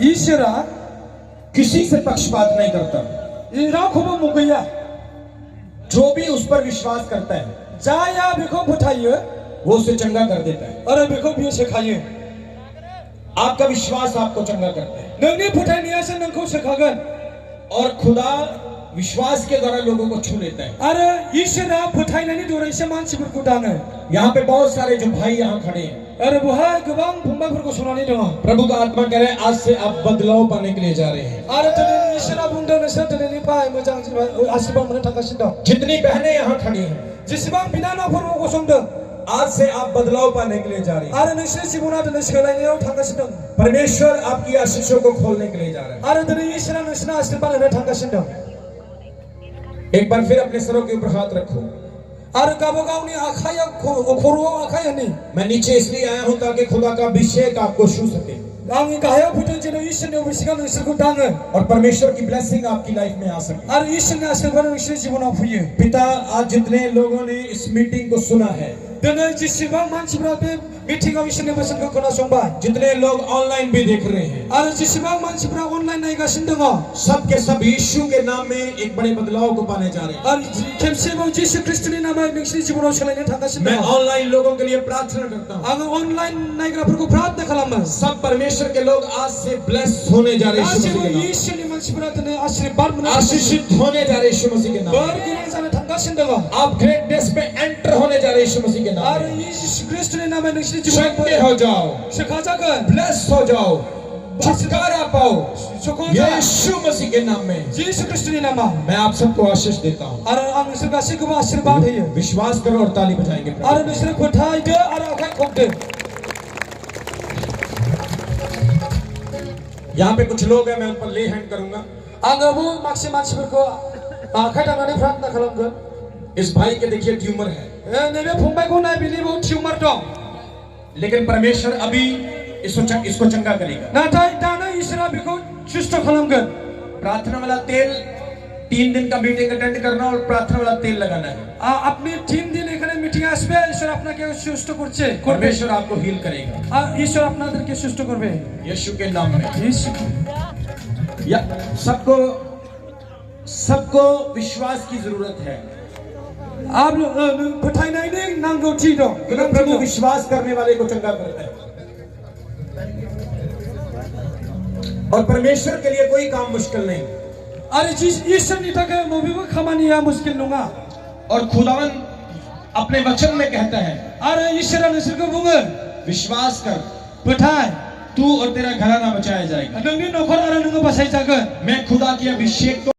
ईश्वरा किसी से पक्षपात नहीं करता। रावखौबो मुगैया। जो भी उस पर विश्वास करता है जाया बेखौ फोथायो वो उसे चंगा कर देता है। आरो बेखौ बियो सोखायो। आपका विश्वास आपको चंगा करता है नोंनि फोथायनायासो नोंखौ सोखागोन। और खुदा विश्वास के द्वारा लोगों को छू लेता है। आरो ईश्वरा फोथायनायनि दोरैसो मानसिफोरखौ दाङो। यहाँ पे बहुत सारे जो भाई यहाँ खड़े हैं, आरो बहाय गोबां फंबायफोरखौ संनानै दङ। प्रभु का आत्मा कह रहे हैं आज से आप बदलाव पाने के लिए जा रहे हैं। आरो दिनै ईश्वरा बुंदों नोंसोर दिनैनिफ्राय मोजां आशीर्वाद मोननो थांगासिनो दं। जितनी बहनें यहाँ खड़ी हैं जेसेबां बिनानावफोर गसंदों आज से आप बदलाव पाने के लिए जा रही हैं। आरो नोंसोरनि जिबना दिनै सोलायनायाव थांगासिनो दं। परमेश्वर आपकी आशीषों को खोलने के लिए जा रहे हैं। आरो दिनै ईश्वरा नोंसोरनो आशीर्वाद होनो थांगासिनो दं। एक बार फिर अपने सरों के ऊपर हाथ रखो। आरो गावबा गावनि आखायाव खर'आव आखाय होनि। मैं नीचे इसलिए आया हूँ ताकि खुदा का अभिषेक आपको छू सके आंनि गाहायाव फैदों जेन' ईश्वरनि अभिषेकआ नोंसोरखौ दाङो और परमेश्वर की ब्लेसिंग आपकी लाइफ में आ सके। आरो ईश्वरनि आशीर्वाद नोंसोरनि जिबनाव फैयो। पिता आज जितने लोगों ने इस मीटिंग को सुना है, दिनै जेसेबां मानसिफ्रा बे मिटिंआव ईश्वरनि बोसोनखौ खोनासंबाय, जितने लोग ऑनलाइन भी देख रहे हैं, आरो जेसेबां मानसिफ्रा अनलाइन नायगासिनो दङ, सब के सब यीशु के नाम में एक बड़े बदलाव को पाने जा रहे हैं। आरो खेबसेबाव जिसु ख्रीष्टनि नामै नोंसोरनि जिबनाव सोलायनो थांगासिनो मैं दङ। ऑनलाइन लोगों के लिए प्रार्थना करता हूँ। आङो अनलाइन नायग्राफोरखौ प्रार्थना खालामो। सब परमेश्वर के लोग आज से ब्लेस होने जा रहे हैं यीशु गासैबो मसीह के नाम में। ईश्वरनि मानसिफ्रा दिनै आशीर्वाद मोननो आशीषित होने जा रहे हैं यीशु मसीह के नाम बोर में। गोनां जानो थांगासिनो दङ। आप ग्रेटनेस में एंटर होने जा रहे हैं यीशु मसीह के नाम आरो में। यीशु ख्रीष्टनि नामै नोंसोरनि शक्ति जिबनाव हो जाओ, सोखाजागोन। ब्लेस हो जाओ, छुटकारा पाओ सोखाजा यीशु मसीह के नाम में। जिसु ख्रीष्टनि नामाव मैं आप सबको आशीष देता हूँ। आरो आं नोंसोर गासैखौबो आशीर्वाद होयो। विश्वास करो और ताली बजाएंगे। आरो नोंसोर फोथायदो आरो आखाइ खबदो। यहाँ पे कुछ लोग हैं, मैं उन पर ले हैंड करूंगा। आङो माखासे मानसिफोरखौ आखाइ दांनानै प्रार्थना खालामगोन। इस भाई के देखिए ट्यूमर है, नैबे फंबायखौ नाय बिनि बाव टिउमार दं। लेकिन परमेश्वर अभी इसको चंगा करेगा। नाथाय दानो ईश्वरा बेखौ सुस्थ खालामगोन। प्रार्थना वाला तेल 3 दिन का मीटिंग अटेंड करना और प्रार्थना वाला तेल लगाना है। আপনি 3 দিন এখানে মিটিং আসবে, ঈশ্বর আপনাকে সুস্থ করছে। परमेश्वर आपको हील करेगा ঈশ্বর আপনাদেরকে সুস্থ করবে यीशु के नाम में। यीशु या सबको विश्वास की जरूरत है। आप फोथायनायनि नांगौथि दं। प्रभु विश्वास करने वाले को चंगा करता है और परमेश्वर के लिए कोई काम मुश्किल नहीं। आरो ईश्वरनि थाखाय बबेबो खामानिया मुश्किल नङा। और खुदावन अपने वचन में कहता है, आरो ईश्वरा नोंसोरखौ बुङो विश्वास कर, फोथाय, तू और तेरा घराना बचाया जाएगा। नोंनि नखर आरो नोङो बासायजागोन। मैं खुदा की अभिषेक